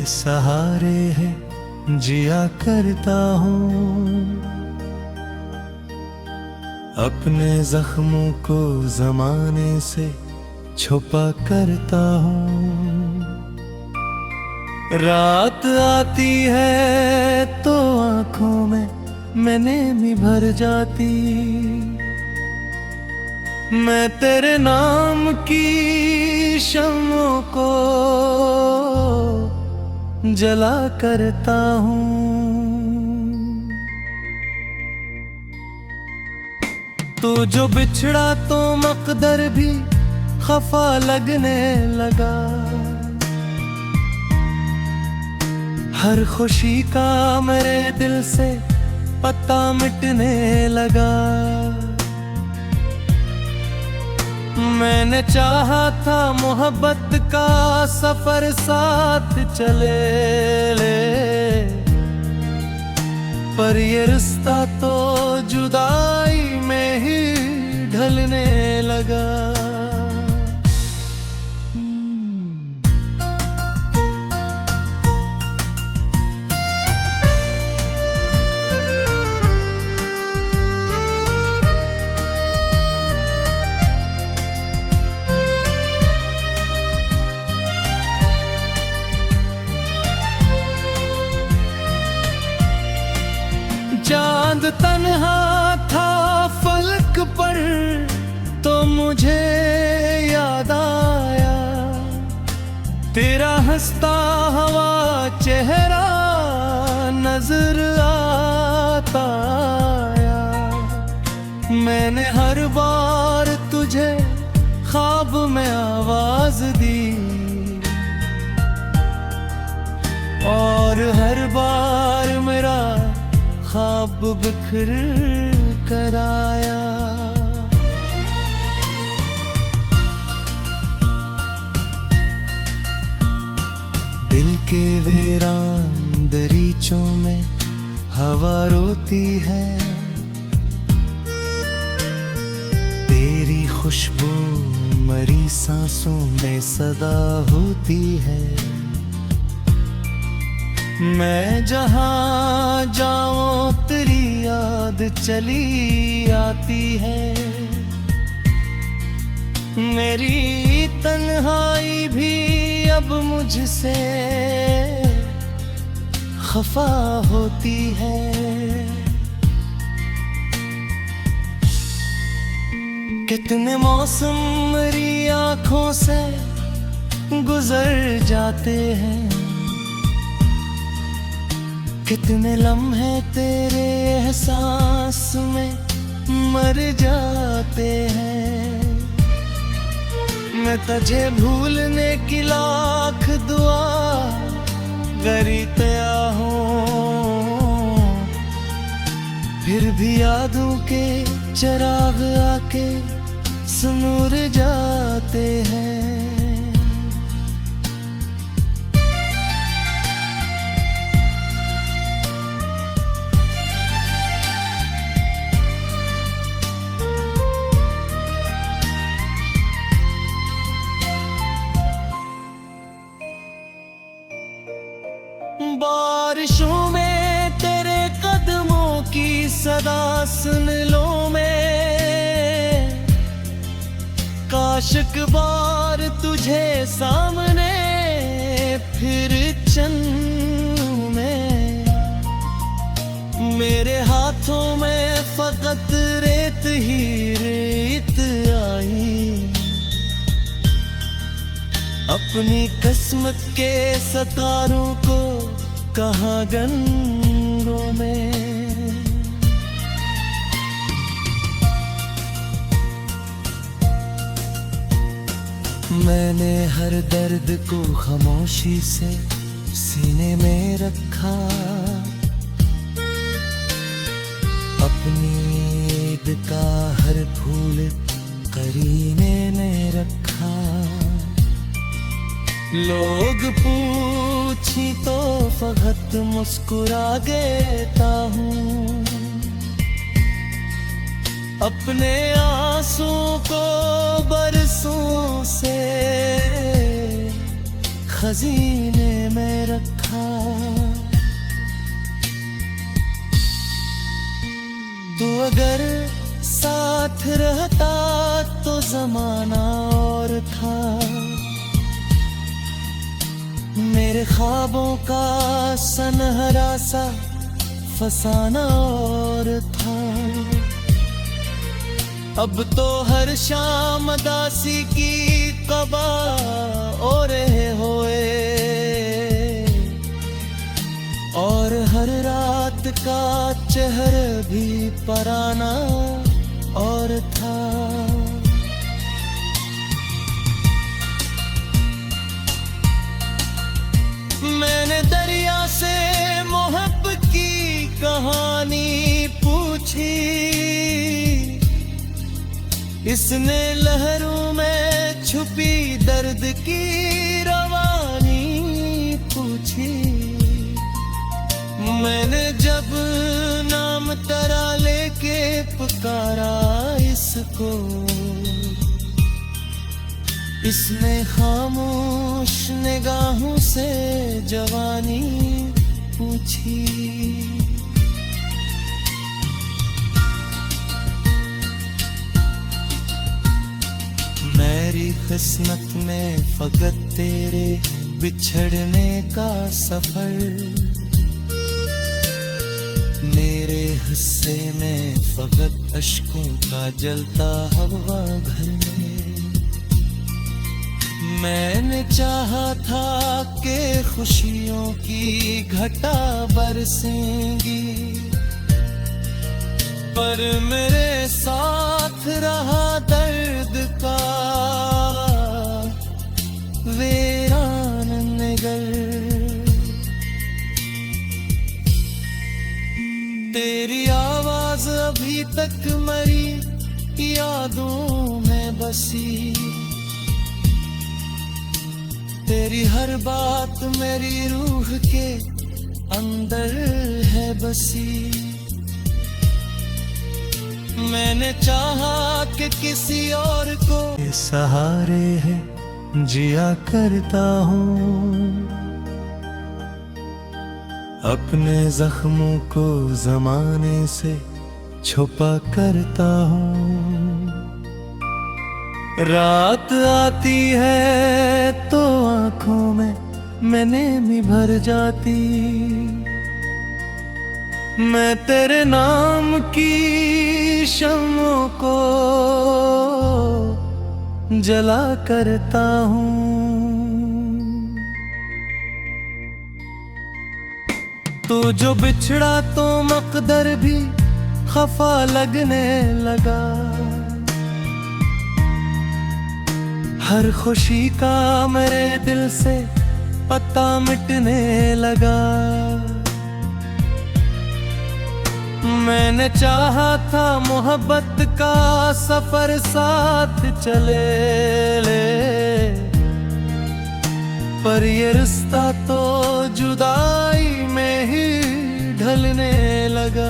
सहारे है जिया करता हूँ। अपने जख्मों को जमाने से छुपा करता हूँ। रात आती है तो आंखों में मैंने भी भर जाती। मैं तेरे नाम की शम्मों को जला करता हूँ। तू जो बिछड़ा तो मकदर भी खफा लगने लगा। हर खुशी का मेरे दिल से पता मिटने लगा। मैंने चाहा था मोहब्बत का सफर साथ चले ले, पर ये रिश्ता तो जुदाई में ही ढलने लगा। चांद तन्हा था फलक पर तो मुझे याद आया, तेरा हंसता हुआ चेहरा नजर आता आया। मैंने हर बार तुझे ख्वाब में आवाज दी और हर बार मेरा ख्वाब बिखर कर आया। दिल के वीरान दरीचों में हवा रोती है, तेरी खुशबू मरी सांसों में सदा होती है। मैं जहाँ जाऊं तेरी याद चली आती है। मेरी तन्हाई भी अब मुझसे खफा होती है। कितने मौसम मेरी आंखों से गुजर जाते हैं, कितने लम्हे तेरे एहसास में मर जाते हैं। मैं तुझे भूलने की लाख दुआ करता हूँ, फिर भी यादों के चिराग आके सुनूर जाते हैं। बारिशों में तेरे कदमों की सदा सुन लो मैं, काश एक बार तुझे सामने फिर चन्नू में। मेरे हाथों में फकत रेत ही रेत आई, अपनी किस्मत के सितारों को कहाँ गंगों में। मैंने हर दर्द को खामोशी से सीने में रखा, अपनी ईद का हर फूल करीने में रखा। लोग पूछी तो फकत मुस्कुरा देता हूँ, अपने आंसू को बरसों से खजीने में रखा। तू अगर साथ रहता तो जमाना और था, मेरे ख्वाबों का सनहरा सा फसाना और था। अब तो हर शाम दासी की कबा और होए, और हर रात का चेहर भी पराना और था। मैंने दरिया से मोहब्बत की कहानी पूछी, इसने लहरों में छुपी दर्द की रवानी पूछी। मैंने जब नाम तेरा लेके पुकारा इसको, इसने खामोश निगाहों से जवानी पूछी। मेरी किस्मत में फकत तेरे बिछड़ने का सफर, मेरे हिस्से में फकत अश्कों का जलता हवा घर में। मैंने चाहा था कि खुशियों की घटा बरसेंगी, पर मेरे साथ रहा दर्द का वीरान नगर। तेरी आवाज अभी तक मरी यादों में बसी, तेरी हर बात मेरी रूह के अंदर है बसी। मैंने चाहा कि किसी और को सहारे है जिया करता हूँ, अपने जख्मों को जमाने से छुपा करता हूँ। रात आती है तो आंखों में मैंने भी भर जाती, मैं तेरे नाम की शम्मों को जला करता हूँ। तू जो बिछड़ा तो मकदर भी खफा लगने लगा, हर खुशी का मेरे दिल से पता मिटने लगा। मैंने चाहा था मोहब्बत का सफर साथ चले ले, पर ये रिश्ता तो जुदाई में ही ढलने लगा।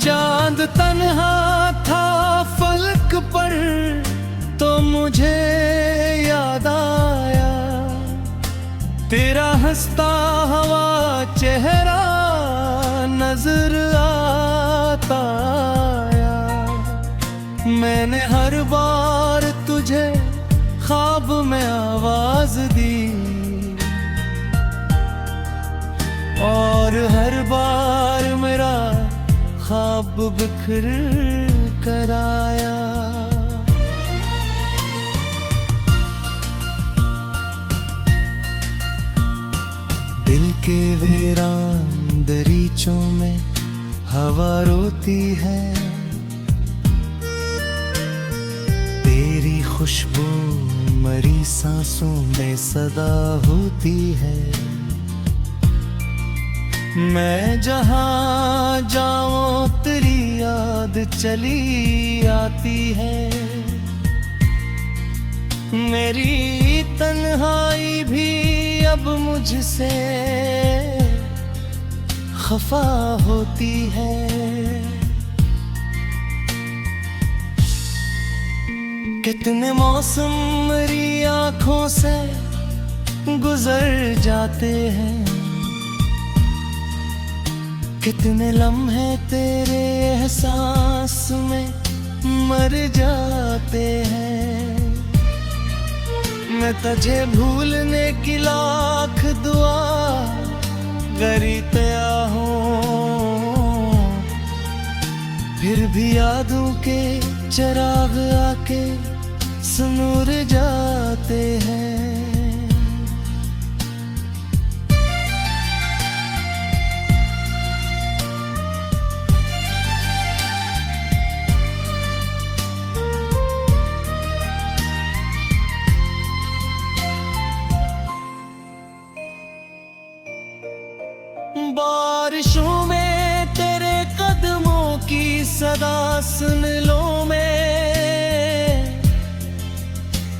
चांद तन्हा था फलक पर तो मुझे याद आया, तेरा हंसता हुआ चेहरा नजर आता आया। मैंने हर बार तुझे ख्वाब में आवाज दी, और हर बार मेरा ख्वाब बिखर कर आया। दिल के वीरान दरीचों में हवा रोती है, तेरी खुशबू मरी सांसों में सदा होती है। मैं जहाँ जाऊं तेरी याद चली आती है। मेरी तन्हाई भी अब मुझसे खफा होती है। कितने मौसम मेरी आंखों से गुजर जाते हैं, कितने लम्हे तेरे एहसास में मर जाते हैं। मैं तुझे भूलने की लाख दुआ करता हूँ, फिर भी यादों के चिराग आके सुनूर जाते हैं। बारिशों में तेरे कदमों की सदा सुन लो मैं,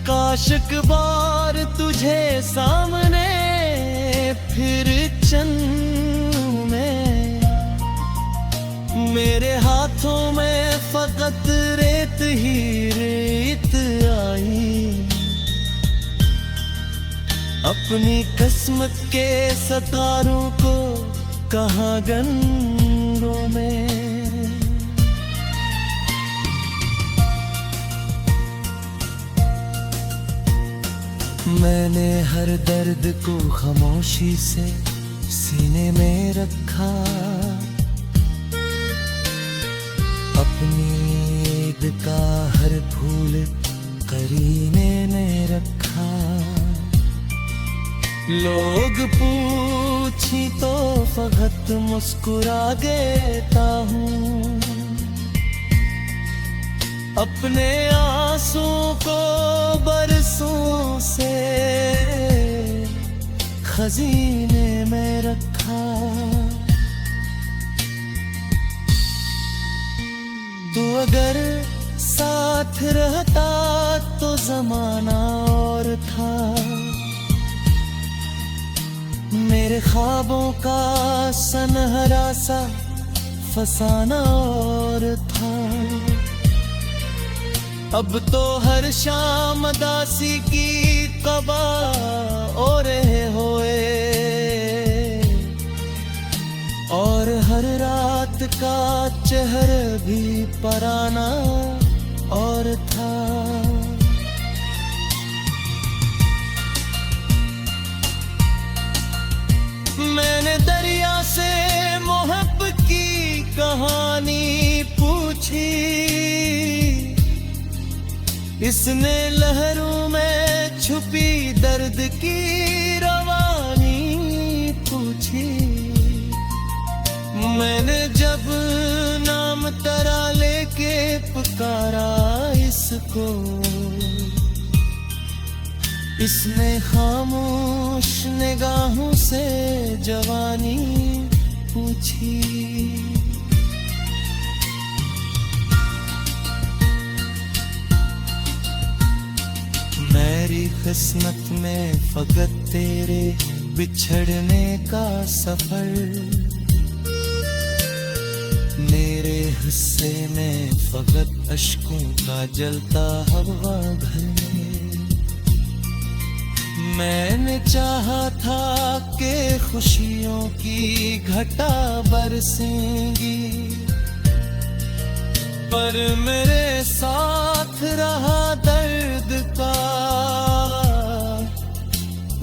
काश एक बार तुझे सामने फिर चन्नू में। मेरे हाथों में फकत रेत ही रेत आई, अपनी किस्मत के सितारों को कहाँ गंगों में। मैंने हर दर्द को खामोशी से सीने में रखा, अपनी ईद का हर फूल करीने में रखा। लोग पूछी तो फकत मुस्कुरा देता हूँ, अपने आंसुओं को बरसों से खजीने में रखा। तू अगर साथ रहता तो जमाना और था, मेरे ख्वाबों का सनहरा सा फसाना और था। अब तो हर शाम दासी की कबा और होए, और हर रात का चेहर भी पराना और था। मैंने दरिया से मोहब्बत की कहानी पूछी, इसने लहरों में छुपी दर्द की रवानी पूछी। मैंने जब नाम तेरा लेके पुकारा इसको, इसने खामोश निगाहों से जवानी पूछी। मेरी किस्मत में फकत तेरे बिछड़ने का सफर, मेरे हिस्से में फकत अश्कों का जलता हवा घर में। मैंने चाहा था कि खुशियों की घटा बरसेंगी, पर मेरे साथ रहा दर्द का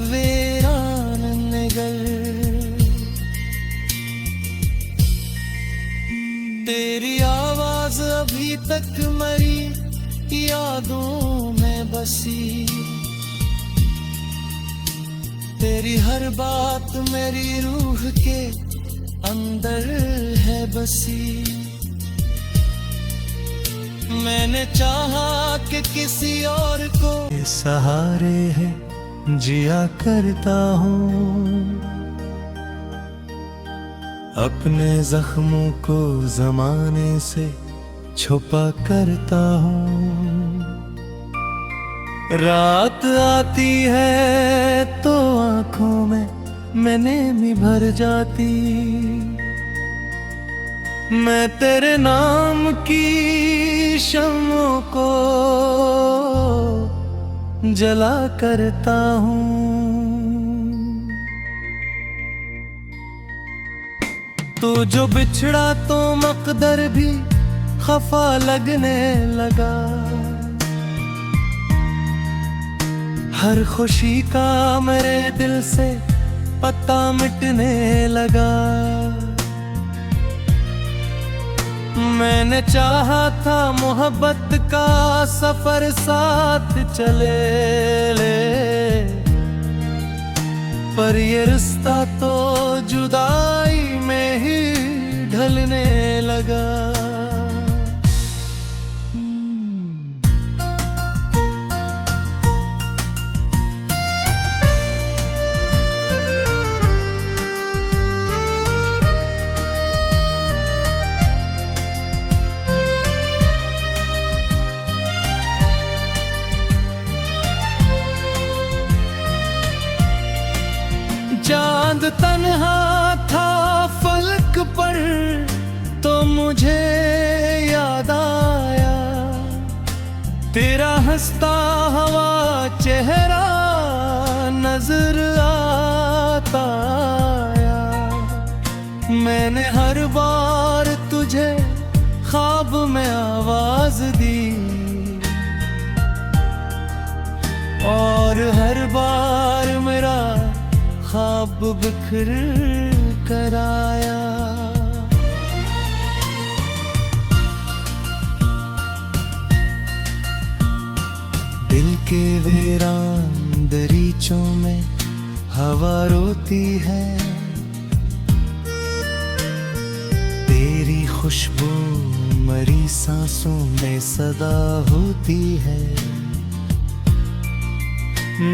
वीरान निगल। तेरी आवाज अभी तक मरी यादों में बसी, तेरी हर बात मेरी रूह के अंदर है बसी। मैंने चाहा कि किसी और को सहारे है जिया करता हूँ, अपने जख्मों को जमाने से छुपा करता हूँ। रात आती है तो आंखों में मैंने भी भर जाती। मैं तेरे नाम की शम्मों को जला करता हूँ। तू जो बिछड़ा तो मकदर भी खफा लगने लगा। हर खुशी का मेरे दिल से पता मिटने लगा। मैंने चाहा था मोहब्बत का सफर साथ चले ले, पर ये रिश्ता तो जुदाई में ही ढलने लगा। चांद तन्हा था फलक पर तो मुझे याद आया, तेरा हंसता हुआ चेहरा नजर आता आया। मैंने हर बार तुझे ख्वाब में आवाज दी और हर बार मेरा ख्वाब बिखर कर आया। दिल के वीरान दरीचों में हवा रोती है, तेरी खुशबू मरी सांसों में सदा होती है।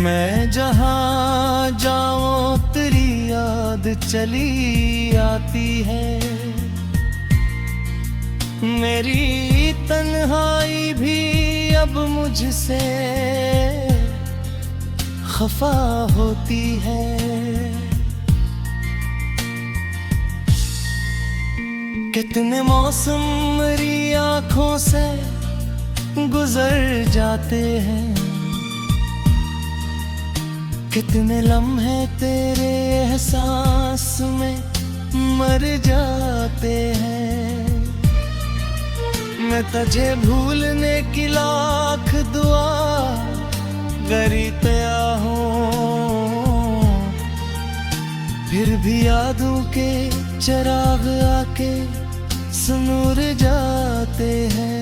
मैं जहाँ जाऊँ तेरी याद चली आती है। मेरी तन्हाई भी अब मुझसे खफा होती है। कितने मौसम मेरी आँखों से गुजर जाते हैं, कितने लम्हे तेरे एहसास में मर जाते हैं। मैं तुझे भूलने की लाख दुआ करता हूँ, फिर भी यादों के चिराग आके सुनूर जाते हैं।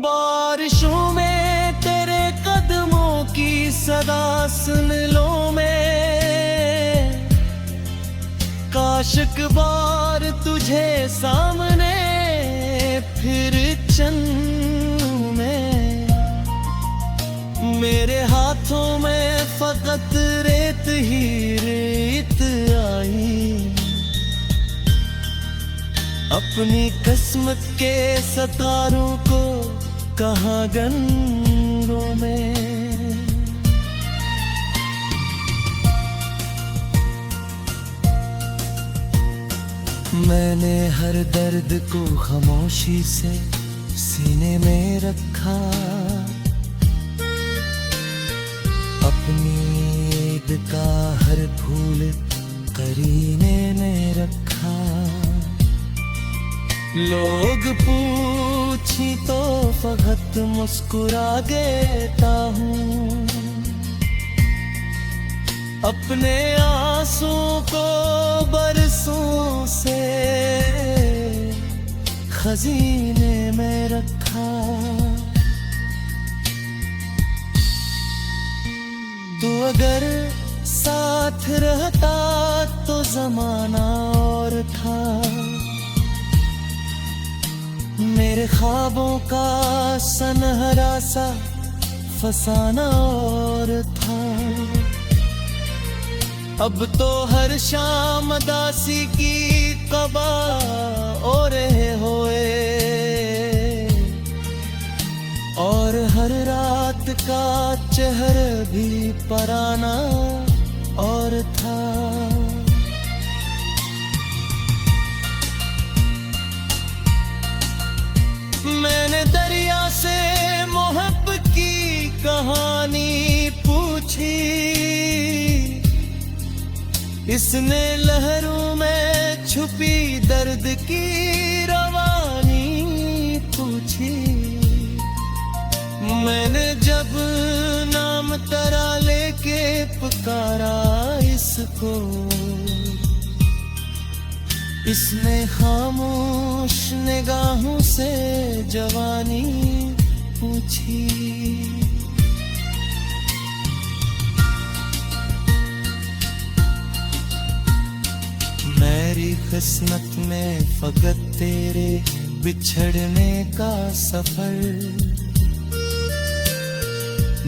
बारिशों में तेरे कदमों की सदा सुन लो मैं, काश एक बार तुझे सामने फिर चन्नू में। मेरे हाथों में फकत रेत ही रेत आई, अपनी किस्मत के सितारों को कहाँ गंगों में। मैंने हर दर्द को खामोशी से सीने में रखा, अपनी ईद का हर फूल करीने ने रखा। लोग पूछी तो फकत मुस्कुरा देता हूँ, अपने आंसू को बरसों से खजीने में रखा। तू अगर सा साथ रहता तो जमाना और था, मेरे ख्वाबों का सनहरा सा फसाना और था। अब तो हर शाम दासी की कबा और होए, और हर रात का चेहर भी पराना और था। मैंने दरिया से मोहब्बत की कहानी पूछी, इसने लहरों में छुपी दर्द की रवानी पूछी। मैंने जब नाम तेरा लेके पुकारा इसको, इसने खामोश निगाहों से जवानी पूछी। मेरी किस्मत में फकत तेरे बिछड़ने का सफर,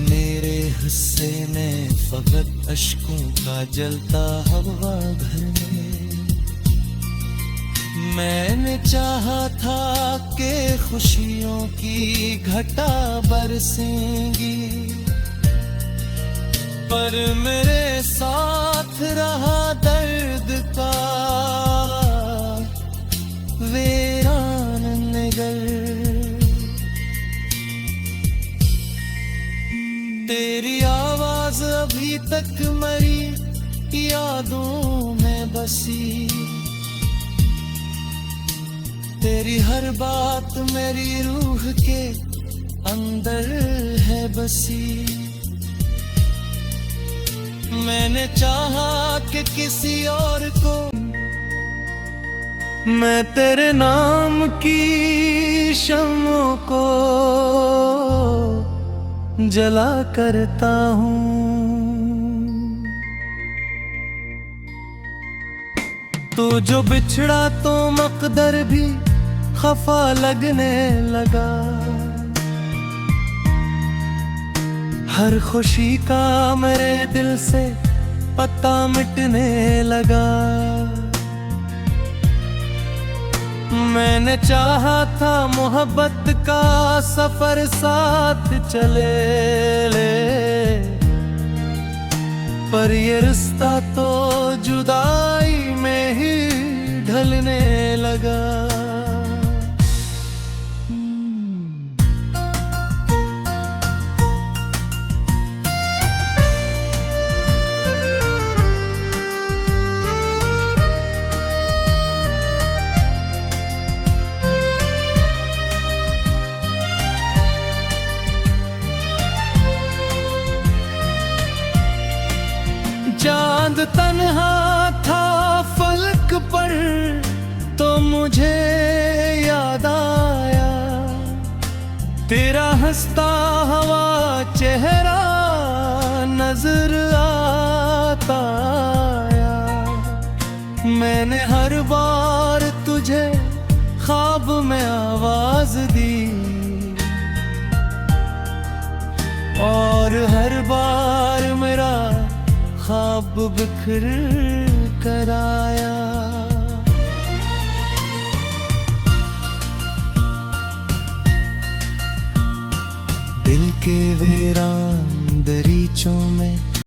मेरे हिस्से में फकत अश्कों का जलता हवा घर में। मैंने चाहा था कि खुशियों की घटा बरसेंगी, पर मेरे साथ रहा दर्द का वीरान नगर। तेरी आवाज अभी तक मेरी यादों में बसी, तेरी हर बात मेरी रूह के अंदर है बसी। मैंने चाहा कि किसी और को मैं तेरे नाम की शम्मों को जला करता हूँ। तू जो बिछड़ा तो मकदर भी खफा लगने लगा, हर खुशी का मेरे दिल से पता मिटने लगा। मैंने चाहा था मोहब्बत का सफर साथ चले ले, पर ये रिश्ता तो जुदाई में ही ढलने लगा। चांद तन्हा था फलक पर तो मुझे याद आया, तेरा हंसता हवा चेहरा नजर आता आया। मैंने हर बार तुझे ख्वाब में आवाज दी, और हर बार मेरा ख्वाब बिखर कर आया। दिल के वीरान दरीचों में